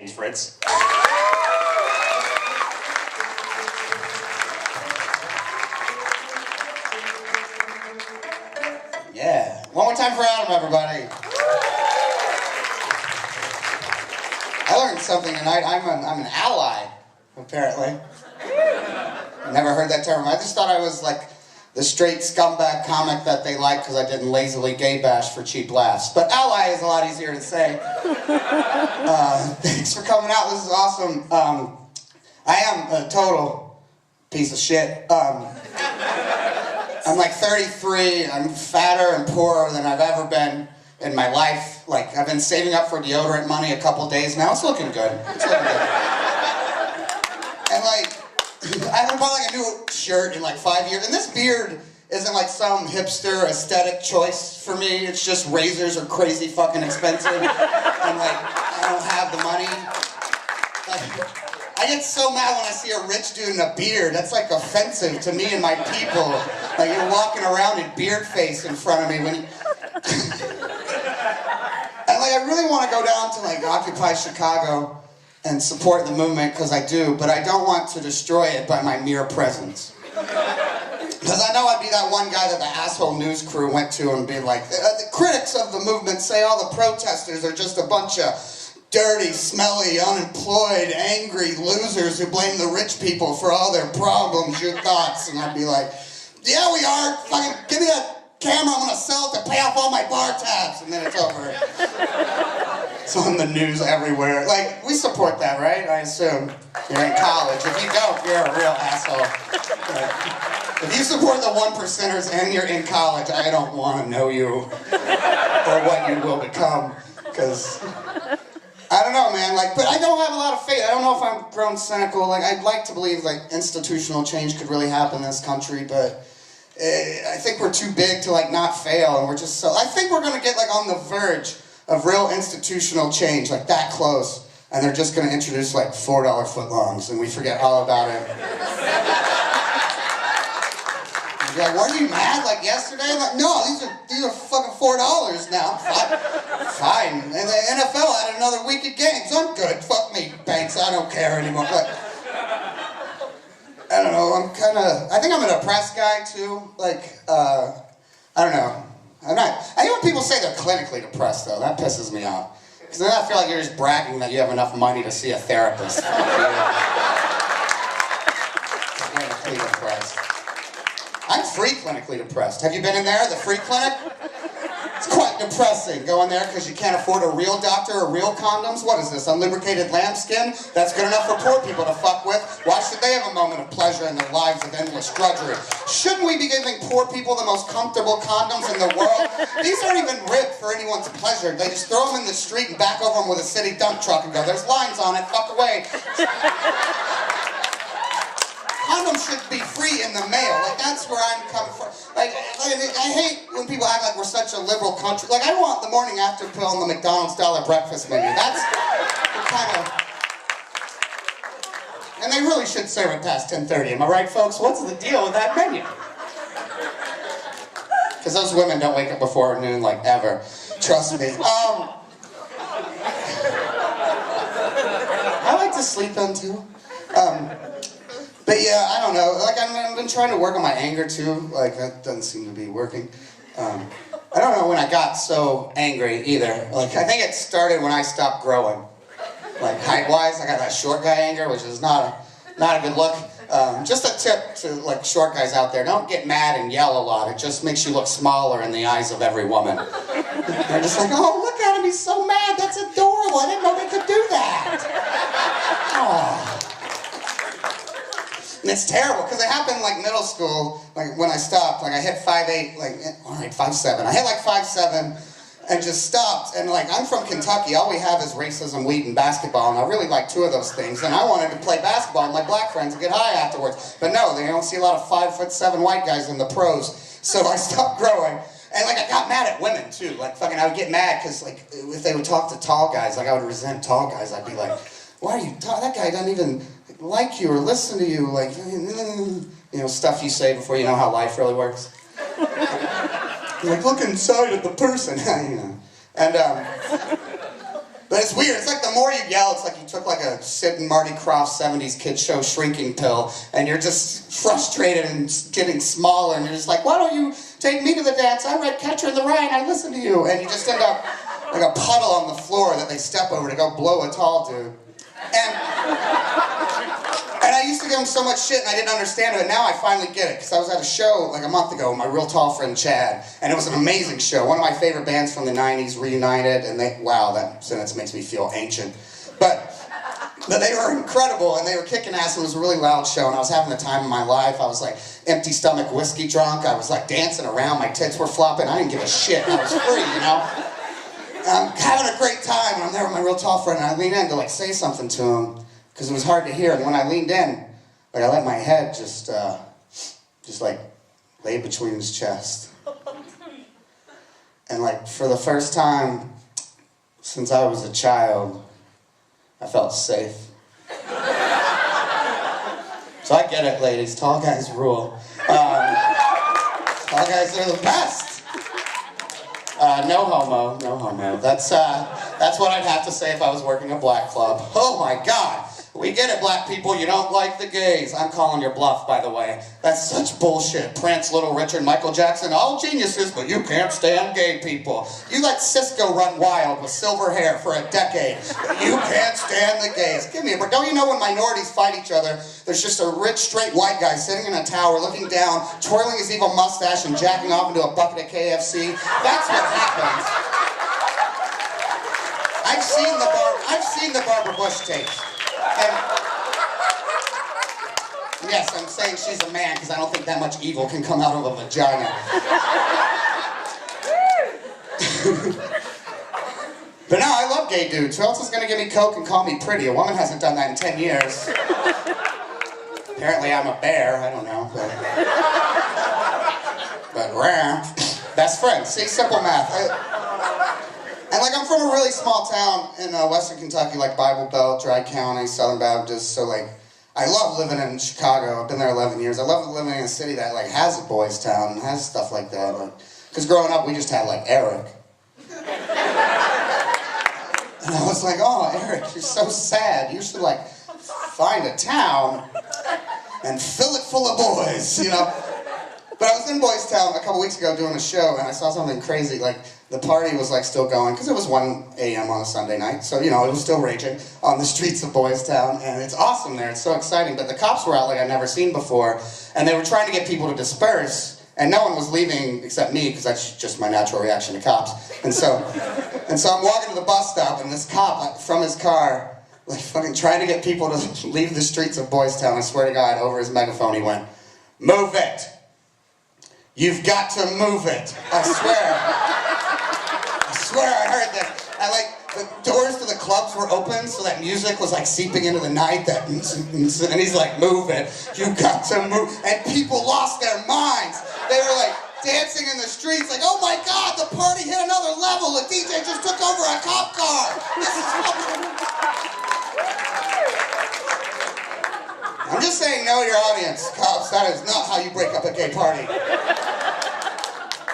Fritz. Yeah, one more time for Adam, everybody. I learned something tonight. I'm an ally, apparently. Never heard that term. I just thought I was like the straight scumbag comic that they like because I didn't lazily gay bash for cheap laughs. But ally is a lot easier to say. Thanks for coming out. This is awesome. I am a total piece of shit. I'm like 33. I'm fatter and poorer than I've ever been in my life. Like, I've been saving up for deodorant money a couple days now. It's looking good. It's looking good. And like, I haven't bought like a new shirt in like 5 years, and this beard isn't like some hipster aesthetic choice for me. It's just razors are crazy fucking expensive, and like I don't have the money. Like, I get so mad when I see a rich dude in a beard. That's like offensive to me and my people. Like you're walking around in beard face in front of me when you... And like I really want to go down to like Occupy Chicago and support the movement, because I do, but I don't want to destroy it by my mere presence. Because I know I'd be that one guy that the asshole news crew went to and be like, the critics of the movement say all the protesters are just a bunch of dirty, smelly, unemployed, angry losers who blame the rich people for all their problems. Your thoughts? And I'd be like, yeah, we are. Fucking give me that camera, I'm gonna sell it to pay off all my bar tabs. And then it's over. It's on the news everywhere. Like, we support that, right? I assume. You're in college. If you don't, you're a real asshole. Like, if you support the 1%ers and you're in college, I don't want to know you or what you will become. Because, I don't know, man. Like, but I don't have a lot of faith. I don't know if I'm grown cynical. Like, I'd like to believe, like, institutional change could really happen in this country, but I think we're too big to, like, not fail. And we're just so... I think we're going to get, like, on the verge of real institutional change, like that close, and they're just going to introduce like $4 footlongs, and we forget all about it. You'd be like, weren't you mad like yesterday? I'm like, no, these are fucking $4 now. Fine. And the NFL had another week of games. I'm good. Fuck me, Banks. I don't care anymore. But I don't know. I think I'm a depressed guy too. Like, I don't know. I hate when people say they're clinically depressed, though. That pisses me off. Because then I feel like you're just bragging that you have enough money to see a therapist. Clinically depressed. I'm free clinically depressed. Have you been in there, the free clinic? It's quite depressing. Going there because you can't afford a real doctor or real condoms? What is this, unlubricated lambskin? That's good enough for poor people to fuck with. Why should they have a moment of pleasure in their lives of endless drudgery? Shouldn't we be giving poor people the most comfortable condoms in the world? These aren't even ripped for anyone's pleasure. They just throw them in the street and back over them with a city dump truck and go, there's lines on it, fuck away. Condoms should be free in the mail. Like, that's where I'm coming from. Like, I hate when people act like we're such a liberal country. Like, I want the morning after pill on the McDonald's dollar breakfast menu. That's the kind of... And they really should serve it past 10:30. Am I right, folks? What's the deal with that menu? Because those women don't wake up before noon, like, ever. Trust me. I like to sleep in, too. But yeah, I don't know. Like, I've been trying to work on my anger, too. Like, that doesn't seem to be working. I don't know when I got so angry, either. Like, I think it started when I stopped growing. Like, height-wise, I got that short guy anger, which is not a good look. Just a tip to, like, short guys out there. Don't get mad and yell a lot. It just makes you look smaller in the eyes of every woman. They're just like, oh, look at him, he's so mad. That's adorable. I didn't know they could do that. Oh. And it's terrible, because it happened like middle school, like when I stopped, like I hit 5'8", like, all right, 5'7". I hit like 5'7", and just stopped, and like, I'm from Kentucky, all we have is racism, weed, and basketball, and I really like two of those things, and I wanted to play basketball with my black friends and get high afterwards, but no, they don't see a lot of 5'7" white guys in the pros, so I stopped growing. And like, I got mad at women too, like fucking, I would get mad, because like, if they would talk to tall guys, like I would resent tall guys, I'd be like, why are you talking? That guy doesn't even like you or listen to you, like, you know, stuff you say before you know how life really works. Like, look inside of the person, you know. And But it's weird. It's like the more you yell, it's like you took like a Sid and Marty Krofft 70s kid show shrinking pill, and you're just frustrated and getting smaller, and you're just like, why don't you take me to the dance? I read Catcher in the Rye, and I listen to you. And you just end up like a puddle on the floor that they step over to go blow a tall dude. And I used to give him so much shit and I didn't understand it, and now I finally get it, because I was at a show like a month ago with my real tall friend Chad, and it was an amazing show. One of my favorite bands from the 90s reunited, and wow, that sentence makes me feel ancient. But they were incredible, and they were kicking ass, and it was a really loud show, and I was having the time of my life. I was like empty stomach whiskey drunk, I was like dancing around, my tits were flopping, I didn't give a shit, I was free, you know? I'm having a great time, and I'm there with my real tall friend, and I lean in to like say something to him, because it was hard to hear, and when I leaned in, like I let my head just like lay between his chest. And like for the first time since I was a child, I felt safe. So I get it, ladies, tall guys rule. Tall guys are the best. No homo, no homo. That's what I'd have to say if I was working a black club. Oh my God. We get it, black people, you don't like the gays. I'm calling your bluff, by the way. That's such bullshit. Prince, Little Richard, Michael Jackson, all geniuses, but you can't stand gay people. You let Cisco run wild with silver hair for a decade, but you can't stand the gays. Give me a break. Don't you know when minorities fight each other, there's just a rich, straight white guy sitting in a tower, looking down, twirling his evil mustache and jacking off into a bucket of KFC? That's what happens. I've seen the Barbara Bush tapes. And yes, I'm saying she's a man because I don't think that much evil can come out of a vagina. But no, I love gay dudes. Who else is going to give me coke and call me pretty? A woman hasn't done that in 10 years. Apparently I'm a bear, I don't know. But rare. Best friends, see, simple math. And like I'm from a really small town in western Kentucky, like Bible Belt, Dry County, Southern Baptist, so like I love living in Chicago. I've been there 11 years. I love living in a city that like has a boys' town and has stuff like that. Because growing up we just had like Eric. And I was like, oh Eric, you're so sad. You should like find a town and fill it full of boys, you know? But I was in Boys Town a couple weeks ago doing a show, and I saw something crazy. Like, the party was like still going, because it was 1 a.m. on a Sunday night, so you know, it was still raging on the streets of Boys Town, and it's awesome there, it's so exciting. But the cops were out like I'd never seen before, and they were trying to get people to disperse, and no one was leaving except me, because that's just my natural reaction to cops. And so I'm walking to the bus stop, and this cop, like, from his car, like fucking trying to get people to leave the streets of Boys Town. I swear to God, over his megaphone he went, "Move it! You've got to move it." I swear I heard that. I like, the doors to the clubs were open, so that music was like seeping into the night, and he's like, "Move it, you've got to move." And people lost their minds. They were like dancing in the streets, like, "Oh my God, the party hit another level. The DJ just took over a cop car. This is fucking..." I'm just saying, know your audience, cops. That is not how you break up a gay party.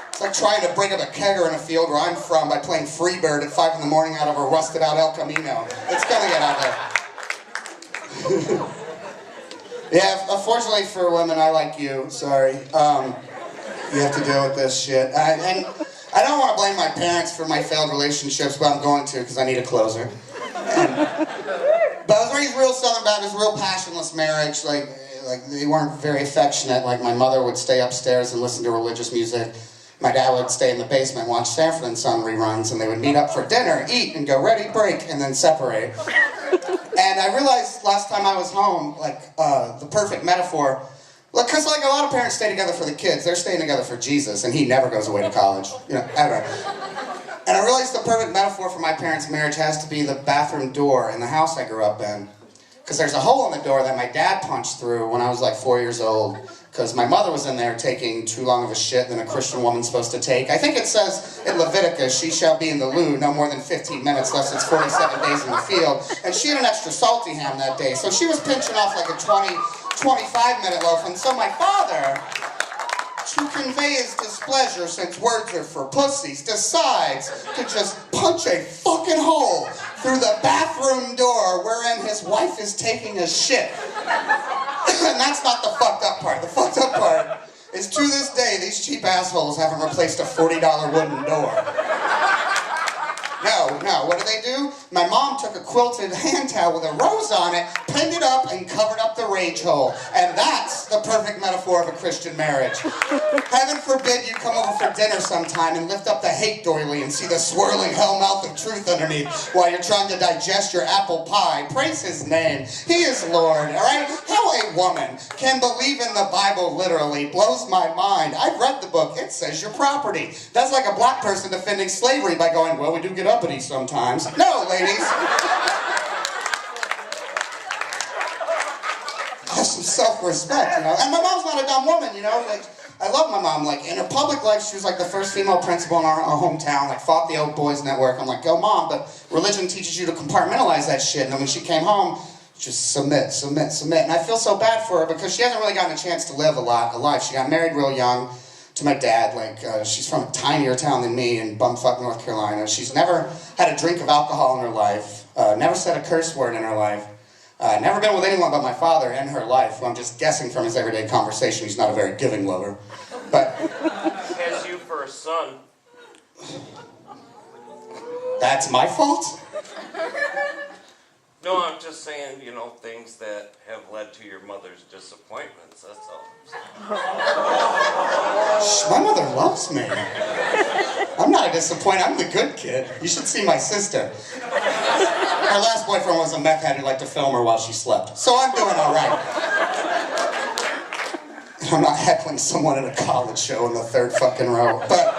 It's like trying to break up a kegger in a field where I'm from by playing Freebird at 5 in the morning out of a rusted out El Camino. It's gonna get out there. Yeah, unfortunately for women, I like you, sorry. You have to deal with this shit. And I don't want to blame my parents for my failed relationships, but I'm going to because I need a closer. But I was raised real Southern Baptist, real passionless marriage. Like they weren't very affectionate. Like my mother would stay upstairs and listen to religious music. My dad would stay in the basement and watch Sanford and Son reruns, and they would meet up for dinner, eat, and go ready, break, and then separate. And I realized last time I was home, like the perfect metaphor. Look, because like a lot of parents stay together for the kids, they're staying together for Jesus, and he never goes away to college, you know, ever. And I realized the perfect metaphor for my parents' marriage has to be the bathroom door in the house I grew up in. Because there's a hole in the door that my dad punched through when I was like 4 years old. Because my mother was in there taking too long of a shit than a Christian woman's supposed to take. I think it says in Leviticus, she shall be in the loo no more than 15 minutes, less it's 47 days in the field. And she had an extra salty ham that day, so she was pinching off like a 25-minute loaf. And so my father to convey his displeasure, since words are for pussies, decides to just punch a fucking hole through the bathroom door wherein his wife is taking a shit. And that's not the fucked up part. The fucked up part is, to this day, these cheap assholes haven't replaced a $40 wooden door. No, what do? My mom took a quilted hand towel with a rose on it, pinned it up, and covered up the rage hole. And that's the perfect metaphor of a Christian marriage. Heaven forbid you come over for dinner sometime and lift up the hate doily and see the swirling hellmouth of truth underneath while you're trying to digest your apple pie. Praise his name. He is Lord, all right? How a woman can believe in the Bible literally blows my mind. I've read the book. It says you're property. That's like a black person defending slavery by going, well, we do get uppity sometimes. No, ladies. Have some self-respect, you know? And my mom's not a dumb woman, you know? Like, I love my mom. Like, in her public life, she was like the first female principal in our hometown, like, fought the old boys network. I'm like, go mom, but religion teaches you to compartmentalize that shit. And then when she came home, just submit. And I feel so bad for her because she hasn't really gotten a chance to live a life. She got married real young to my dad. Like, she's from a tinier town than me in bumfuck North Carolina. She's never had a drink of alcohol in her life, never said a curse word in her life, never been with anyone but my father in her life, who I'm just guessing from his everyday conversation he's not a very giving lover. But has you for a son. That's my fault? No, I'm just saying, you know, things that have led to your mother's disappointments, that's all. My mother loves me. I'm not a disappointment, I'm the good kid. You should see my sister. Her last boyfriend was a meth head who liked to film her while she slept. So I'm doing all right. And I'm not heckling someone at a college show in the third fucking row, but...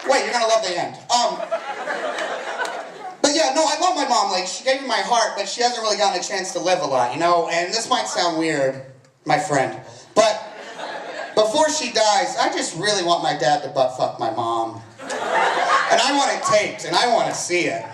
Wait, you're gonna love the end. But yeah, no, I love my mom. Like, she gave me my heart, but she hasn't really gotten a chance to live a lot, you know? And this might sound weird, my friend, but before she dies, I just really want my dad to butt fuck my mom. And I want it taped, and I want to see it.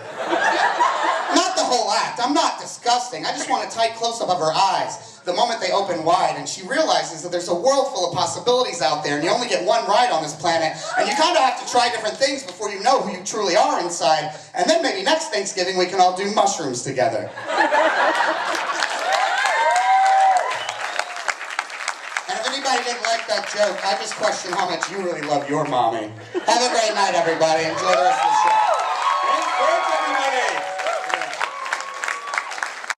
Not the whole act. I'm not disgusting. I just want a tight close-up of her eyes the moment they open wide, and she realizes that there's a world full of possibilities out there, and you only get one ride on this planet, and you kind of have to try different things before you know who you truly are inside, and then maybe next Thanksgiving we can all do mushrooms together. And if anybody didn't like that joke, I just question how much you really love your mommy. Have a great night, everybody. Enjoy the rest of the show.